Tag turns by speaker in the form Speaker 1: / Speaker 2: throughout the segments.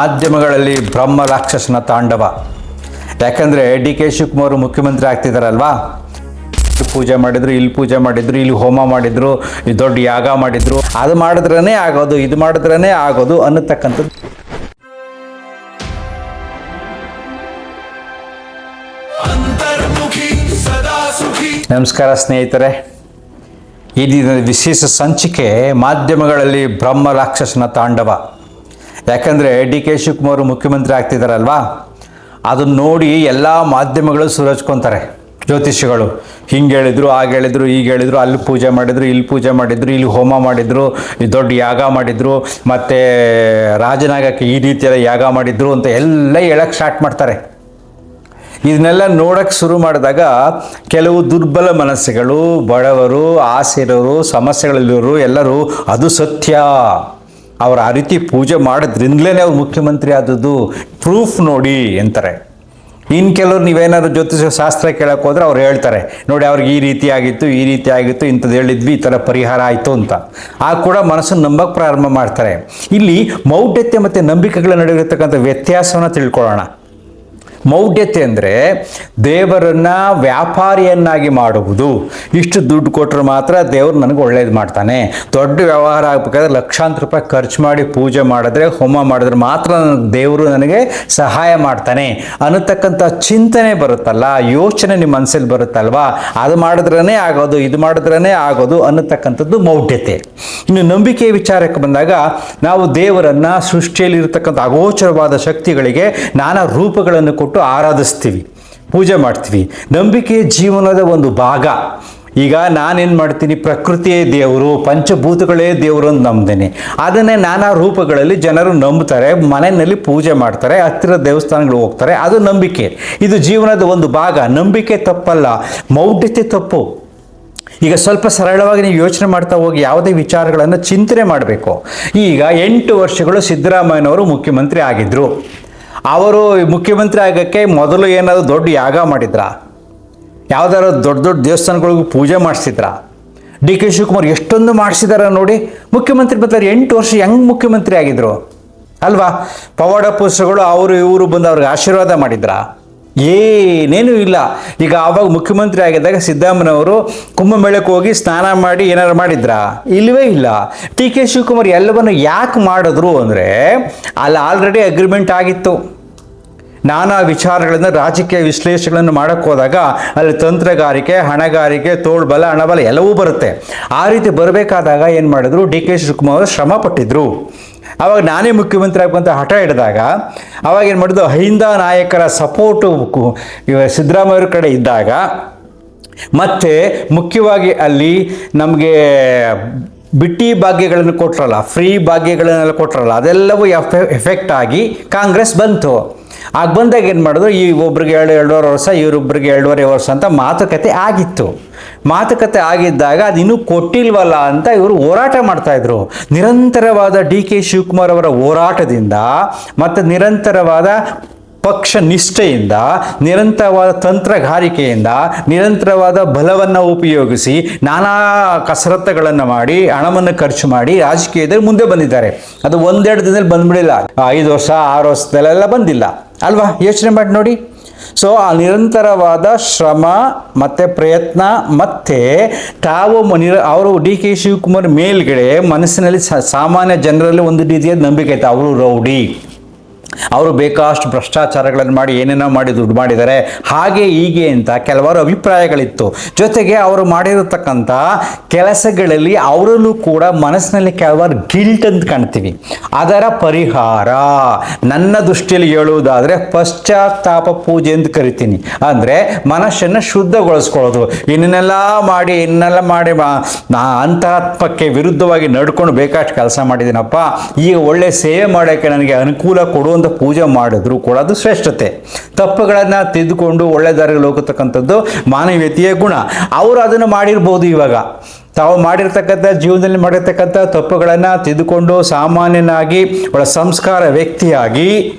Speaker 1: ಮಾಧ್ಯಮಗಳಲ್ಲಿ ಬ್ರಹ್ಮ ರಾಕ್ಷಸನ ತಾಂಡವ. ಯಾಕಂದರೆ ಡಿ ಕೆ ಶಿವಕುಮಾರ್ ಮುಖ್ಯಮಂತ್ರಿ ಆಗ್ತಿದ್ದಾರಲ್ವಾ, ಪೂಜೆ ಮಾಡಿದ್ರು, ಇಲ್ಲಿ ಪೂಜೆ ಮಾಡಿದ್ರು, ಇಲ್ಲಿ ಹೋಮ ಮಾಡಿದ್ರು, ದೊಡ್ಡ ಯಾಗ ಮಾಡಿದ್ರು, ಅದು ಮಾಡಿದ್ರೇ ಆಗೋದು, ಇದು ಮಾಡಿದ್ರೇ ಆಗೋದು ಅನ್ನತಕ್ಕಂಥದ್ದು. ನಮಸ್ಕಾರ ಸ್ನೇಹಿತರೆ, ಈ ದಿನದ ವಿಶೇಷ ಸಂಚಿಕೆ ಮಾಧ್ಯಮಗಳಲ್ಲಿ ಬ್ರಹ್ಮ ರಾಕ್ಷಸನ ತಾಂಡವ. ಯಾಕಂದರೆ ಡಿ ಕೆ ಶಿವಕುಮಾರ್ ಮುಖ್ಯಮಂತ್ರಿ ಆಗ್ತಿದ್ದಾರಲ್ವಾ, ಅದನ್ನು ನೋಡಿ ಎಲ್ಲ ಮಾಧ್ಯಮಗಳು ಸುರಚ್ಕೊತಾರೆ. ಜ್ಯೋತಿಷಿಗಳು ಹಿಂಗೆ ಹೇಳಿದ್ರು, ಆಗ ಹೇಳಿದ್ರು, ಈಗ ಹೇಳಿದ್ರು, ಅಲ್ಲಿ ಪೂಜೆ ಮಾಡಿದ್ರು, ಇಲ್ಲಿ ಪೂಜೆ ಮಾಡಿದ್ರು, ಇಲ್ಲಿ ಹೋಮ ಮಾಡಿದ್ರು, ದೊಡ್ಡ ಯಾಗ ಮಾಡಿದ್ರು, ಮತ್ತು ರಾಜನಾಗಕ್ಕೆ ಈ ರೀತಿಯೆಲ್ಲ ಯಾಗ ಮಾಡಿದ್ರು ಅಂತ ಎಲ್ಲ ಹೇಳಕ್ಕೆ ಸ್ಟಾರ್ಟ್ ಮಾಡ್ತಾರೆ. ಇದನ್ನೆಲ್ಲ ನೋಡೋಕ್ಕೆ ಶುರು ಮಾಡಿದಾಗ ಕೆಲವು ದುರ್ಬಲ ಮನಸ್ಸುಗಳು, ಬಡವರು, ಆಸೆ ಇರೋರು, ಸಮಸ್ಯೆಗಳಲ್ಲಿರೋರು ಎಲ್ಲರೂ ಅದು ಸತ್ಯ, ಅವರು ಆ ರೀತಿ ಪೂಜೆ ಮಾಡೋದ್ರಿಂದಲೇ ಅವ್ರು ಮುಖ್ಯಮಂತ್ರಿ ಆದದ್ದು, ಪ್ರೂಫ್ ನೋಡಿ ಅಂತಾರೆ. ಇನ್ನು ಕೆಲವರು ನೀವೇನಾದ್ರು ಜ್ಯೋತಿಷ ಶಾಸ್ತ್ರ ಕೇಳಕ್ಕೆ ಹೋದ್ರೆ ಅವ್ರು ಹೇಳ್ತಾರೆ, ನೋಡಿ ಅವ್ರಿಗೆ ಈ ರೀತಿ ಆಗಿತ್ತು, ಈ ರೀತಿ ಆಗಿತ್ತು, ಇಂಥದ್ದು ಹೇಳಿದ್ವಿ, ಈ ಥರ ಪರಿಹಾರ ಆಯಿತು ಅಂತ. ಆ ಕೂಡ ಮನಸ್ಸನ್ನು ನಂಬಕ್ಕೆ ಪ್ರಾರಂಭ ಮಾಡ್ತಾರೆ. ಇಲ್ಲಿ ಮೌಢ್ಯತೆ ಮತ್ತು ನಂಬಿಕೆಗಳ ನಡುವೆ ಇರತಕ್ಕಂಥ ವ್ಯತ್ಯಾಸವನ್ನು ತಿಳ್ಕೊಳ್ಳೋಣ. ಮೌಢ್ಯತೆ ಅಂದರೆ ದೇವರನ್ನು ವ್ಯಾಪಾರಿಯನ್ನಾಗಿ ಮಾಡುವುದು. ಇಷ್ಟು ದುಡ್ಡು ಕೊಟ್ಟರೆ ಮಾತ್ರ ದೇವರು ನನಗೆ ಒಳ್ಳೇದು ಮಾಡ್ತಾನೆ, ದೊಡ್ಡ ವ್ಯವಹಾರ ಆಗಬೇಕಾದ್ರೆ ಲಕ್ಷಾಂತರ ರೂಪಾಯಿ ಖರ್ಚು ಮಾಡಿ ಪೂಜೆ ಮಾಡಿದ್ರೆ, ಹೋಮ ಮಾಡಿದ್ರೆ ಮಾತ್ರ ದೇವರು ನನಗೆ ಸಹಾಯ ಮಾಡ್ತಾನೆ ಅನ್ನತಕ್ಕಂಥ ಚಿಂತನೆ ಬರುತ್ತಲ್ಲ, ಯೋಚನೆ ನಿಮ್ಮ ಮನಸ್ಸಲ್ಲಿ ಬರುತ್ತಲ್ವಾ, ಅದು ಮಾಡಿದ್ರೇ ಆಗೋದು, ಇದು ಮಾಡಿದ್ರೇ ಆಗೋದು ಅನ್ನತಕ್ಕಂಥದ್ದು ಮೌಢ್ಯತೆ. ಇನ್ನು ನಂಬಿಕೆ ವಿಚಾರಕ್ಕೆ ಬಂದಾಗ ನಾವು ದೇವರನ್ನು, ಸೃಷ್ಟಿಯಲ್ಲಿ ಇರತಕ್ಕಂಥ ಅಗೋಚರವಾದ ಶಕ್ತಿಗಳಿಗೆ ನಾನಾ ರೂಪಗಳನ್ನು ಕೊಟ್ಟು ಆರಾಧಿಸ್ತೀವಿ, ಪೂಜೆ ಮಾಡ್ತೀವಿ. ನಂಬಿಕೆ ಜೀವನದ ಒಂದು ಭಾಗ. ಈಗ ನಾನೇನು ಮಾಡ್ತೀನಿ, ಪ್ರಕೃತಿಯೇ ದೇವರು, ಪಂಚಭೂತಗಳೇ ದೇವರು ಅಂತ ನಂಬ್ತೇನೆ. ಅದನ್ನೇ ನಾನಾ ರೂಪಗಳಲ್ಲಿ ಜನರು ನಂಬ್ತಾರೆ, ಮನೆಯಲ್ಲಿ ಪೂಜೆ ಮಾಡ್ತಾರೆ, ಹತ್ತಿರ ದೇವಸ್ಥಾನಗಳು ಹೋಗ್ತಾರೆ, ಅದು ನಂಬಿಕೆ. ಇದು ಜೀವನದ ಒಂದು ಭಾಗ. ನಂಬಿಕೆ ತಪ್ಪಲ್ಲ, ಮೌಢ್ಯತೆ ತಪ್ಪು. ಈಗ ಸ್ವಲ್ಪ ಸರಳವಾಗಿ ನೀವು ಯೋಚನೆ ಮಾಡ್ತಾ ಹೋಗಿ ಯಾವುದೇ ವಿಚಾರಗಳನ್ನು ಚಿಂತನೆ ಮಾಡಬೇಕು. ಈಗ 8 ವರ್ಷಗಳು ಸಿದ್ದರಾಮಯ್ಯನವರು ಮುಖ್ಯಮಂತ್ರಿ ಆಗಿದ್ದರು. ಅವರು ಮುಖ್ಯಮಂತ್ರಿ ಆಗೋಕ್ಕೆ ಮೊದಲು ಏನಾದರೂ ದೊಡ್ಡ ಯಾಗ ಮಾಡಿದ್ರಾ? ಯಾವುದಾದ್ರು ದೊಡ್ಡ ದೊಡ್ಡ ದೇವಸ್ಥಾನಗಳಿಗೂ ಪೂಜೆ ಮಾಡಿಸಿದ್ರಾ? ಡಿ ಕೆ ಶಿವಕುಮಾರ್ ಎಷ್ಟೊಂದು ಮಾಡಿಸಿದಾರ ನೋಡಿ. ಮುಖ್ಯಮಂತ್ರಿ ಬರ್ತಾರೆ, 8 ವರ್ಷ ಹೆಂಗೆ ಮುಖ್ಯಮಂತ್ರಿ ಆಗಿದ್ರು ಅಲ್ವಾ? ಪವಾಡ ಪುರುಷಗಳು ಅವರು ಇವರು ಬಂದು ಅವ್ರಿಗೆ ಆಶೀರ್ವಾದ ಮಾಡಿದ್ರಾ? ಏನೇನೂ ಇಲ್ಲ. ಈಗ ಆವಾಗ ಮುಖ್ಯಮಂತ್ರಿ ಆಗಿದ್ದಾಗ ಸಿದ್ದರಾಮಯ್ಯನವರು ಕುಂಭಮೇಳಕ್ಕೆ ಹೋಗಿ ಸ್ನಾನ ಮಾಡಿ ಏನಾರು ಮಾಡಿದ್ರಾ? ಇಲ್ಲವೇ ಇಲ್ಲ. ಡಿ ಕೆ ಶಿವಕುಮಾರ್ ಎಲ್ಲವನ್ನು ಯಾಕೆ ಮಾಡಿದ್ರು ಅಂದರೆ ಅಲ್ಲಿ ಆಲ್ರೆಡಿ ಅಗ್ರಿಮೆಂಟ್ ಆಗಿತ್ತು. ನಾನಾ ವಿಚಾರಗಳನ್ನು, ರಾಜಕೀಯ ವಿಶ್ಲೇಷಣೆಗಳನ್ನು ಮಾಡೋಕ್ಕೆ ಹೋದಾಗ ಅಲ್ಲಿ ತಂತ್ರಗಾರಿಕೆ, ಹಣಗಾರಿಕೆ, ತೋಳ್ಬಲ, ಹಣಬಲ ಎಲ್ಲವೂ ಬರುತ್ತೆ. ಆ ರೀತಿ ಬರಬೇಕಾದಾಗ ಏನು ಮಾಡಿದ್ರು, ಡಿ ಕೆ ಶಿವಕುಮಾರ್ ಶ್ರಮ ಪಟ್ಟಿದ್ರು. ಆವಾಗ ನಾನೇ ಮುಖ್ಯಮಂತ್ರಿ ಆಗಬೇಕಂತ ಹಠ ಹಿಡಿದಾಗ ಅವಾಗ ಏನು ಮಾಡಿದ್ರು, ಅಹಿಂದ ನಾಯಕರ ಸಪೋರ್ಟು ಸಿದ್ದರಾಮಯ್ಯವ್ರ ಕಡೆ ಇದ್ದಾಗ, ಮತ್ತು ಮುಖ್ಯವಾಗಿ ಅಲ್ಲಿ ನಮಗೆ ಬಿಟ್ಟಿ ಭಾಗ್ಯಗಳನ್ನು ಕೊಟ್ರಲ್ಲ, ಫ್ರೀ ಭಾಗ್ಯಗಳನ್ನೆಲ್ಲ ಕೊಟ್ರಲ್ಲ, ಅದೆಲ್ಲವೂ ಎಫೆಕ್ಟ್ ಆಗಿ ಕಾಂಗ್ರೆಸ್ ಬಂತು. ಆಗ ಬಂದಾಗ ಏನು ಮಾಡಿದ್ರು, ಈ ಒಬ್ರಿಗೆ 2.5 ವರ್ಷ, ಇವರೊಬ್ಬರಿಗೆ 2.5 ವರ್ಷ ಅಂತ ಮಾತುಕತೆ ಆಗಿತ್ತು. ಮಾತುಕತೆ ಆಗಿದ್ದಾಗ ಅದು ಇನ್ನೂ ಕೊಟ್ಟಿಲ್ವಲ್ಲ ಅಂತ ಇವರು ಹೋರಾಟ ಮಾಡ್ತಾಯಿದ್ರು. ನಿರಂತರವಾದ ಡಿ ಕೆ ಶಿವಕುಮಾರ್ ಅವರ ಹೋರಾಟದಿಂದ ಮತ್ತು ನಿರಂತರವಾದ ಪಕ್ಷ ನಿಷ್ಠೆಯಿಂದ, ನಿರಂತರವಾದ ತಂತ್ರಗಾರಿಕೆಯಿಂದ, ನಿರಂತರವಾದ ಬಲವನ್ನು ಉಪಯೋಗಿಸಿ ನಾನಾ ಕಸರತ್ತುಗಳನ್ನು ಮಾಡಿ, ಹಣವನ್ನು ಖರ್ಚು ಮಾಡಿ ರಾಜಕೀಯದಲ್ಲಿ ಮುಂದೆ ಬಂದಿದ್ದಾರೆ. ಅದು 1-2 ದಿನದಲ್ಲಿ ಬಂದ್ಬಿಡಿಲ್ಲ, 5 ವರ್ಷ 6 ವರ್ಷದಲ್ಲೆಲ್ಲ ಬಂದಿಲ್ಲ ಅಲ್ವಾ? ಯೋಚನೆ ಮಾಡಿ ನೋಡಿ. ಸೊ ಆ ನಿರಂತರವಾದ ಶ್ರಮ ಮತ್ತು ಪ್ರಯತ್ನ, ಮತ್ತು ತಾವು ಅವರು ಡಿ ಕೆ ಶಿವಕುಮಾರ್ ಮೇಲ್ಗಡೆ ಮನಸ್ಸಿನಲ್ಲಿ ಸಾಮಾನ್ಯ ಜನರಲ್ಲಿ ಒಂದು ರೀತಿಯ ನಂಬಿಕೆ ಇತ್ತು, ಅವರು ರೌಡಿ, ಅವರು ಬೇಕಾಷ್ಟು ಭ್ರಷ್ಟಾಚಾರಗಳನ್ನು ಮಾಡಿ ಏನೇನೋ ಮಾಡಿ ದುಡ್ಡು ಮಾಡಿದ್ದಾರೆ, ಹಾಗೆ ಹೀಗೆ ಅಂತ ಕೆಲವಾರು ಅಭಿಪ್ರಾಯಗಳಿತ್ತು. ಜೊತೆಗೆ ಅವರು ಮಾಡಿರತಕ್ಕಂಥ ಕೆಲಸಗಳಲ್ಲಿ ಅವರಲ್ಲೂ ಕೂಡ ಮನಸ್ಸಿನಲ್ಲಿ ಕೆಲವಾರು ಗಿಲ್ಟ್ ಅಂತ ಕಾಣ್ತೀವಿ. ಅದರ ಪರಿಹಾರ ನನ್ನ ದೃಷ್ಟಿಯಲ್ಲಿ ಹೇಳುವುದಾದರೆ ಪಶ್ಚಾತ್ತಾಪ ಪೂಜೆ ಅಂತ ಕರಿತೀನಿ. ಅಂದರೆ ಮನಸ್ಸನ್ನು ಶುದ್ಧಗೊಳಿಸ್ಕೊಳ್ಳೋದು. ಇನ್ನೆಲ್ಲ ಮಾಡಿ ಅಂತರಾತ್ಮಕ್ಕೆ ವಿರುದ್ಧವಾಗಿ ನಡ್ಕೊಂಡು ಬೇಕಾಷ್ಟು ಕೆಲಸ ಮಾಡಿದ್ದೀನಪ್ಪ, ಈಗ ಒಳ್ಳೆ ಸೇವೆ ಮಾಡೋಕ್ಕೆ ನನಗೆ ಅನುಕೂಲ ಕೊಡುವಂಥ ಪೂಜೆ ಮಾಡಿದ್ರು ಕೂಡ ಅದು ಶ್ರೇಷ್ಠತೆ. ತಪ್ಪುಗಳನ್ನು ತಿದ್ದುಕೊಂಡು ಒಳ್ಳೆ ದಾರಿಯಲ್ಲಿ ಹೋಗತಕ್ಕಂಥದ್ದು ಮಾನವೀಯತೆಯ ಗುಣ. ಅವರು ಅದನ್ನು ಮಾಡಿರ್ಬೋದು. ಇವಾಗ ತಾವು ಮಾಡಿರ್ತಕ್ಕಂಥ ಜೀವನದಲ್ಲಿ ಮಾಡಿರ್ತಕ್ಕಂಥ ತಪ್ಪುಗಳನ್ನು ತಿದ್ದುಕೊಂಡು ಸಾಮಾನ್ಯನಾಗಿ ಒಳ್ಳೆ ಸಂಸ್ಕಾರ ವ್ಯಕ್ತಿಯಾಗಿ,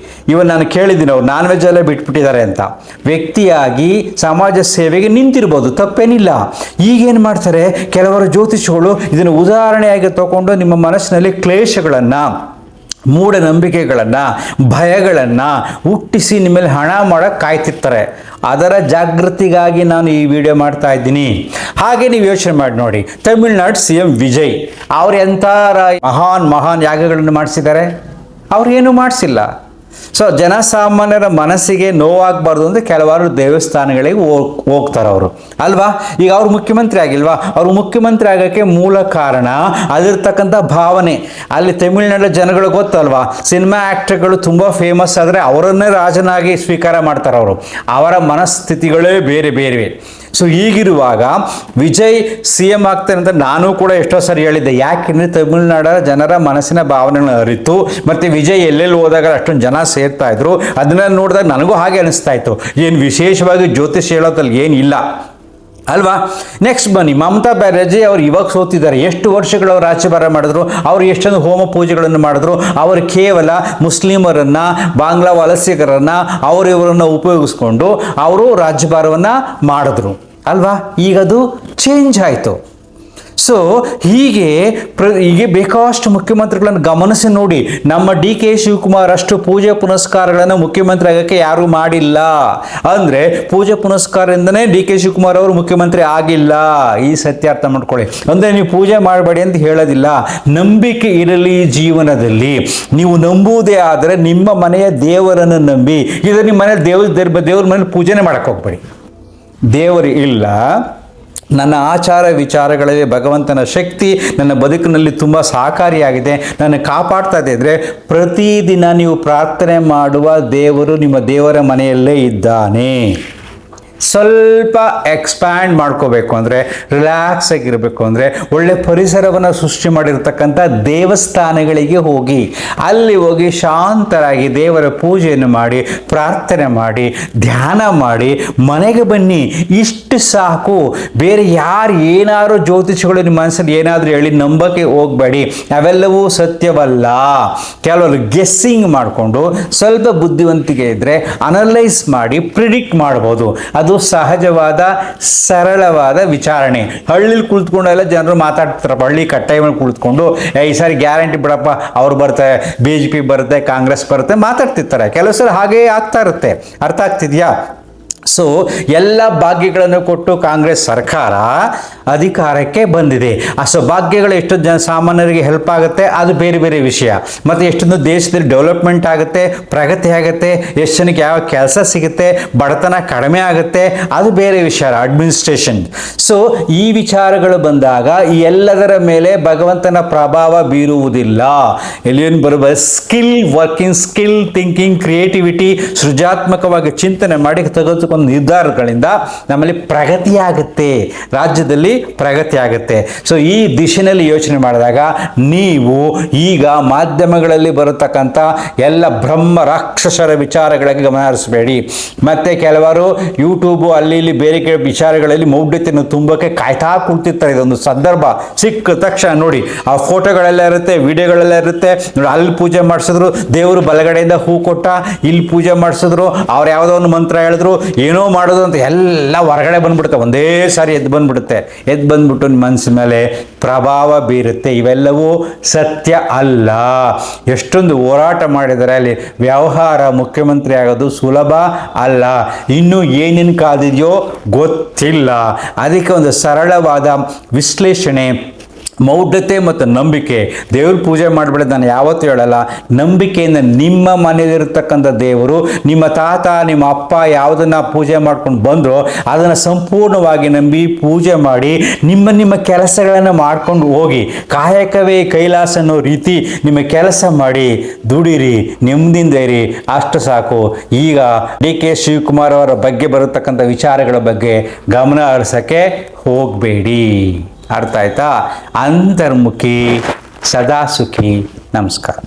Speaker 1: ಇವನ್ ನಾನು ಕೇಳಿದ್ದೀನಿ ಅವ್ರು ನಾನ್ ವೆಜ್ ಎಲ್ಲ ಬಿಟ್ಬಿಟ್ಟಿದ್ದಾರೆ ಅಂತ, ವ್ಯಕ್ತಿಯಾಗಿ ಸಮಾಜ ಸೇವೆಗೆ ನಿಂತಿರ್ಬೋದು, ತಪ್ಪೇನಿಲ್ಲ. ಈಗೇನು ಮಾಡ್ತಾರೆ ಕೆಲವರು ಜ್ಯೋತಿಷಿಗಳು ಇದನ್ನು ಉದಾಹರಣೆಯಾಗಿ ತಗೊಂಡು ನಿಮ್ಮ ಮನಸ್ಸಿನಲ್ಲಿ ಕ್ಲೇಶಗಳನ್ನು ಮೂಢನಂಬಿಕೆಗಳನ್ನು, ಭಯಗಳನ್ನು ಹುಟ್ಟಿಸಿ ನಿಮ್ಮ ಮೇಲೆ ಹಣ ಮಾಡೋಕ್ಕೆ ಕಾಯ್ತಿರ್ತಾರೆ. ಅದರ ಜಾಗೃತಿಗಾಗಿ ನಾನು ಈ ವಿಡಿಯೋ ಮಾಡ್ತಾ ಇದ್ದೀನಿ. ಹಾಗೆ ನೀವು ಯೋಚನೆ ಮಾಡಿ ನೋಡಿ, ತಮಿಳ್ನಾಡು CM ವಿಜಯ್ ಅವ್ರು ಎಂಥ ಮಹಾನ್ ಯಾಗಗಳನ್ನು ಮಾಡಿಸಿದ್ದಾರೆ? ಅವ್ರು ಏನೂ ಮಾಡಿಸಿಲ್ಲ. ಸೊ ಜನಸಾಮಾನ್ಯರ ಮನಸ್ಸಿಗೆ ನೋವಾಗಬಾರ್ದು ಅಂದರೆ ಕೆಲವಾರು ದೇವಸ್ಥಾನಗಳಿಗೆ ಹೋಗ್ತಾರೆ ಅವರು, ಅಲ್ವಾ? ಈಗ ಅವ್ರು ಮುಖ್ಯಮಂತ್ರಿ ಆಗಿಲ್ವಾ? ಅವ್ರು ಮುಖ್ಯಮಂತ್ರಿ ಆಗೋಕ್ಕೆ ಮೂಲ ಕಾರಣ ಅದಿರ್ತಕ್ಕಂಥ ಭಾವನೆ. ಅಲ್ಲಿ ತಮಿಳ್ನಾಡು ಜನಗಳು ಗೊತ್ತಲ್ವಾ, ಸಿನಿಮಾ ಆ್ಯಕ್ಟರ್ಗಳು ತುಂಬ ಫೇಮಸ್ ಆದರೆ ಅವರನ್ನೇ ರಾಜನಾಗಿ ಸ್ವೀಕಾರ ಮಾಡ್ತಾರೆ ಅವರು. ಅವರ ಮನಸ್ಥಿತಿಗಳೇ ಬೇರೆ ಬೇರೆ. ಸೊ ಹೀಗಿರುವಾಗ ವಿಜಯ್ CM ಆಗ್ತಾನೆ ಅಂತ ನಾನು ಕೂಡ ಎಷ್ಟೋ ಸರಿ ಹೇಳಿದ್ದೆ. ಯಾಕೆಂದರೆ ತಮಿಳ್ನಾಡು ಜನರ ಮನಸ್ಸಿನ ಭಾವನೆಗಳನ್ನ ಅರಿತು, ಮತ್ತು ವಿಜಯ್ ಎಲ್ಲೆಲ್ಲಿ ಹೋದಾಗ ಅಷ್ಟೊಂದು ಜನ ಸೇರ್ತಾ ಇದ್ರು. ಅದನ್ನ ನೋಡಿದಾಗ ನನಗೂ ಹಾಗೆ ಅನಿಸ್ತಾ ಇತ್ತು, ಏನು ವಿಶೇಷವಾಗಿ ಜ್ಯೋತಿಷ್ ಹೇಳೋದ್ರಲ್ಲಿ ಏನಿಲ್ಲ ಅಲ್ವಾ? ನೆಕ್ಸ್ಟ್ ಬನ್ನಿ, ಮಮತಾ ಬ್ಯಾನರ್ಜಿ ಅವರು ಇವಾಗ ಸೋತಿದ್ದಾರೆ. ಎಷ್ಟು ವರ್ಷಗಳು ಅವರು ರಾಜ್ಯಭಾರ ಮಾಡಿದ್ರು, ಅವರು ಎಷ್ಟೊಂದು ಹೋಮ ಪೂಜೆಗಳನ್ನು ಮಾಡಿದ್ರು. ಅವರು ಕೇವಲ ಮುಸ್ಲಿಮರನ್ನು, ಬಾಂಗ್ಲಾ ವಲಸಿಗರನ್ನು, ಇವರನ್ನು ಉಪಯೋಗಿಸ್ಕೊಂಡು ಅವರು ರಾಜ್ಯಭಾರವನ್ನು ಮಾಡಿದ್ರು ಅಲ್ವಾ? ಈಗದು ಚೇಂಜ್ ಆಯಿತು. ಸೊ ಹೀಗೆ ಬೇಕಾಷ್ಟು ಮುಖ್ಯಮಂತ್ರಿಗಳನ್ನು ಗಮನಿಸಿ ನೋಡಿ. ನಮ್ಮ DK ಶಿವಕುಮಾರ್ ಅಷ್ಟು ಪೂಜೆ ಪುನಸ್ಕಾರಗಳನ್ನು ಮುಖ್ಯಮಂತ್ರಿ ಆಗೋಕ್ಕೆ ಯಾರೂ ಮಾಡಿಲ್ಲ. ಅಂದರೆ ಪೂಜೆ ಪುನಸ್ಕಾರದಿಂದನೇ DK ಶಿವಕುಮಾರ್ ಅವರು ಮುಖ್ಯಮಂತ್ರಿ ಆಗಿಲ್ಲ. ಈ ಸತ್ಯ ಅರ್ಥ ಮಾಡ್ಕೊಳ್ಳಿ. ಅಂದರೆ ನೀವು ಪೂಜೆ ಮಾಡಬೇಡಿ ಅಂತ ಹೇಳೋದಿಲ್ಲ, ನಂಬಿಕೆ ಇರಲಿ ಜೀವನದಲ್ಲಿ. ನೀವು ನಂಬುವುದೇ ಆದರೆ ನಿಮ್ಮ ಮನೆಯ ದೇವರನ್ನು ನಂಬಿ. ಇದು ನಿಮ್ಮ ಮನೆ ದೇವ್ರ ಮನೇಲಿ ಪೂಜೆನೇ ಮಾಡೋಕ್ಕೆ ಹೋಗ್ಬೇಡಿ. ದೇವರು ಇಲ್ಲ, ನನ್ನ ಆಚಾರ ವಿಚಾರಗಳಲ್ಲಿ ಭಗವಂತನ ಶಕ್ತಿ ನನ್ನ ಬದುಕಿನಲ್ಲಿ ತುಂಬ ಸಹಕಾರಿಯಾಗಿದೆ, ನನ್ನ ಕಾಪಾಡ್ತಾ ಇದ್ದರೆ ಪ್ರತಿದಿನ ನೀವು ಪ್ರಾರ್ಥನೆ ಮಾಡುವ ದೇವರು ನಿಮ್ಮ ದೇವರ ಮನೆಯಲ್ಲೇ ಇದ್ದಾನೆ. ಸ್ವಲ್ಪ ಎಕ್ಸ್ಪ್ಯಾಂಡ್ ಮಾಡ್ಕೋಬೇಕು ಅಂದರೆ, ರಿಲ್ಯಾಕ್ಸ್ ಆಗಿರಬೇಕು ಅಂದರೆ, ಒಳ್ಳೆ ಪರಿಸರವನ್ನು ಸೃಷ್ಟಿ ಮಾಡಿರ್ತಕ್ಕಂಥ ದೇವಸ್ಥಾನಗಳಿಗೆ ಹೋಗಿ, ಅಲ್ಲಿ ಹೋಗಿ ಶಾಂತರಾಗಿ ದೇವರ ಪೂಜೆಯನ್ನು ಮಾಡಿ, ಪ್ರಾರ್ಥನೆ ಮಾಡಿ, ಧ್ಯಾನ ಮಾಡಿ ಮನೆಗೆ ಬನ್ನಿ. ಇಷ್ಟು ಸಾಕು. ಬೇರೆ ಯಾರು ಏನಾದರೂ ಜ್ಯೋತಿಷಗಳು ನಿಮ್ಮ ಮನಸ್ಸಲ್ಲಿ ಏನಾದರೂ ಹೇಳಿ ನಂಬಕ್ಕೆ ಹೋಗಬೇಡಿ. ಅವೆಲ್ಲವೂ ಸತ್ಯವಲ್ಲ. ಕೆಲವರು ಗೆಸ್ಸಿಂಗ್ ಮಾಡಿಕೊಂಡು ಸ್ವಲ್ಪ ಬುದ್ಧಿವಂತಿಕೆ ಇದ್ದರೆ ಅನಲೈಸ್ ಮಾಡಿ ಪ್ರಿಡಿಕ್ಟ್ ಮಾಡ್ಬೋದು. ಅದು ಸಹಜವಾದ ಸರಳವಾದ ವಿಚಾರಣೆ. ಹಳ್ಳಿಲಿ ಕುಳಿತುಕೊಂಡೆಲ್ಲ ಜನರು ಮಾತಾಡ್ತಾರಪ್ಪ, ಹಳ್ಳಿ ಕಟ್ಟಾಯಿ ಮೇಲೆ ಕುಳಿತುಕೊಂಡು ಈ ಸಾರಿ ಗ್ಯಾರಂಟಿ ಬಿಡಪ್ಪ, ಅವ್ರು ಬರ್ತಾರೆ, BJP ಬರುತ್ತೆ, ಕಾಂಗ್ರೆಸ್ ಬರುತ್ತೆ ಮಾತಾಡ್ತಿರ್ತಾರೆ. ಕೆಲವು ಸಲ ಹಾಗೇ ಆಗ್ತಾ ಇರುತ್ತೆ. ಅರ್ಥ ಆಗ್ತಿದೆಯಾ? ಸೊ ಎಲ್ಲ ಭಾಗ್ಯಗಳನ್ನು ಕೊಟ್ಟು ಕಾಂಗ್ರೆಸ್ ಸರ್ಕಾರ ಅಧಿಕಾರಕ್ಕೆ ಬಂದಿದೆ. ಆ ಭಾಗ್ಯಗಳು ಎಷ್ಟೊಂದು ಸಾಮಾನ್ಯರಿಗೆ ಹೆಲ್ಪ್ ಆಗುತ್ತೆ, ಅದು ಬೇರೆ ಬೇರೆ ವಿಷಯ. ಮತ್ತು ಎಷ್ಟೊಂದು ದೇಶದಲ್ಲಿ ಡೆವಲಪ್ಮೆಂಟ್ ಆಗುತ್ತೆ, ಪ್ರಗತಿ ಆಗುತ್ತೆ, ಎಷ್ಟು ಜನಕ್ಕೆ ಯಾವ ಕೆಲಸ ಸಿಗುತ್ತೆ, ಬಡತನ ಕಡಿಮೆ ಆಗುತ್ತೆ, ಅದು ಬೇರೆ ವಿಚಾರ, ಅಡ್ಮಿನಿಸ್ಟ್ರೇಷನ್. ಸೊ ಈ ವಿಚಾರಗಳು ಬಂದಾಗ ಈ ಎಲ್ಲದರ ಮೇಲೆ ಭಗವಂತನ ಪ್ರಭಾವ ಬೀರುವುದಿಲ್ಲ. ಎಲ್ಲಿಯೂ ಬರುವ skill working, skill thinking, creativity, ಸೃಜನಾತ್ಮಕವಾಗಿ ಚಿಂತನೆ ಮಾಡಿ ತೆಗೆದುಕೊಂಡು ನಿರ್ಧಾರಗಳಿಂದ ನಮ್ಮಲ್ಲಿ ಪ್ರಗತಿಯಾಗುತ್ತೆ, ರಾಜ್ಯದಲ್ಲಿ ಪ್ರಗತಿ ಆಗುತ್ತೆ. ಸೊ ಈ ದಿಶೆಯಲ್ಲಿ ಯೋಚನೆ ಮಾಡಿದಾಗ ನೀವು ಈಗ ಮಾಧ್ಯಮಗಳಲ್ಲಿ ಬರತಕ್ಕಂಥ ಎಲ್ಲ ಬ್ರಹ್ಮ ರಾಕ್ಷಸರ ವಿಚಾರಗಳಿಗೆ ಗಮನ ಹರಿಸಬೇಡಿ. ಮತ್ತು ಕೆಲವರು ಯೂಟ್ಯೂಬು ಅಲ್ಲಿ ಇಲ್ಲಿ ಬೇರೆ ವಿಚಾರಗಳಲ್ಲಿ ಮೌಢ್ಯತೆಯನ್ನು ತುಂಬಕ್ಕೆ ಕಾಯ್ತಾ ಕುಳಿತಿರ್ತಾರೆ. ಇದೊಂದು ಸಂದರ್ಭ ಸಿಕ್ಕ ತಕ್ಷಣ ನೋಡಿ, ಆ ಫೋಟೋಗಳೆಲ್ಲ ಇರುತ್ತೆ, ವಿಡಿಯೋಗಳೆಲ್ಲ ಇರುತ್ತೆ. ನೋಡಿ, ಅಲ್ಲಿ ಪೂಜೆ ಮಾಡಿಸಿದ್ರು, ದೇವರು ಬಲಗಡೆಯಿಂದ ಹೂ ಕೊಟ್ಟ, ಇಲ್ಲಿ ಪೂಜೆ ಮಾಡಿಸಿದ್ರು, ಅವ್ರು ಯಾವುದೋ ಒಂದು ಮಂತ್ರ ಹೇಳಿದ್ರು, ಏನೋ ಮಾಡೋದು ಅಂತ ಎಲ್ಲ ಹೊರಗಡೆ ಬಂದ್ಬಿಡುತ್ತೆ. ಒಂದೇ ಸಾರಿ ಎದ್ದು ಬಂದ್ಬಿಟ್ಟು ನಿಮ್ಮ ಮನಸ್ಸಿನ ಮೇಲೆ ಪ್ರಭಾವ ಬೀರುತ್ತೆ. ಇವೆಲ್ಲವೂ ಸತ್ಯ ಅಲ್ಲ. ಎಷ್ಟೊಂದು ಹೋರಾಟ ಮಾಡಿದರೆ ಅಲ್ಲಿ ವ್ಯವಹಾರ ಮುಖ್ಯಮಂತ್ರಿ ಆಗೋದು ಸುಲಭ ಅಲ್ಲ. ಇನ್ನೂ ಏನೇನು ಕಾದಿದೆಯೋ ಗೊತ್ತಿಲ್ಲ. ಅದಕ್ಕೆ ಒಂದು ಸರಳವಾದ ವಿಶ್ಲೇಷಣೆ, ಮೌಢ್ಯತೆ ಮತ್ತು ನಂಬಿಕೆ. ದೇವ್ರ ಪೂಜೆ ಮಾಡಿಬಿಡೋದು ನಾನು ಯಾವತ್ತೂ ಹೇಳಲ್ಲ. ನಂಬಿಕೆಯಿಂದ ನಿಮ್ಮ ಮನೆಯಲ್ಲಿರ್ತಕ್ಕಂಥ ದೇವರು, ನಿಮ್ಮ ತಾತ ನಿಮ್ಮ ಅಪ್ಪ ಯಾವುದನ್ನು ಪೂಜೆ ಮಾಡ್ಕೊಂಡು ಬಂದರೋ ಅದನ್ನು ಸಂಪೂರ್ಣವಾಗಿ ನಂಬಿ ಪೂಜೆ ಮಾಡಿ ನಿಮ್ಮ ಕೆಲಸಗಳನ್ನು ಮಾಡ್ಕೊಂಡು ಹೋಗಿ. ಕಾಯಕವೇ ಕೈಲಾಸ ಅನ್ನೋ ರೀತಿ ನಿಮ್ಮ ಕೆಲಸ ಮಾಡಿ, ದುಡಿರಿ, ನೆಮ್ಮದಿಯಿಂದ ಇರಿ, ಅಷ್ಟು ಸಾಕು. ಈಗ DK ಶಿವಕುಮಾರ್ ಅವರ ಬಗ್ಗೆ ಬರತಕ್ಕಂಥ ವಿಚಾರಗಳ ಬಗ್ಗೆ ಗಮನ ಹರಿಸೋಕ್ಕೆ ಹೋಗಬೇಡಿ. ಅರ್ಥ ಆಯ್ತಾ? ಅಂತರ್ಮುಖಿ, ಸದಾ ಸುಖಿ. ನಮಸ್ಕಾರ.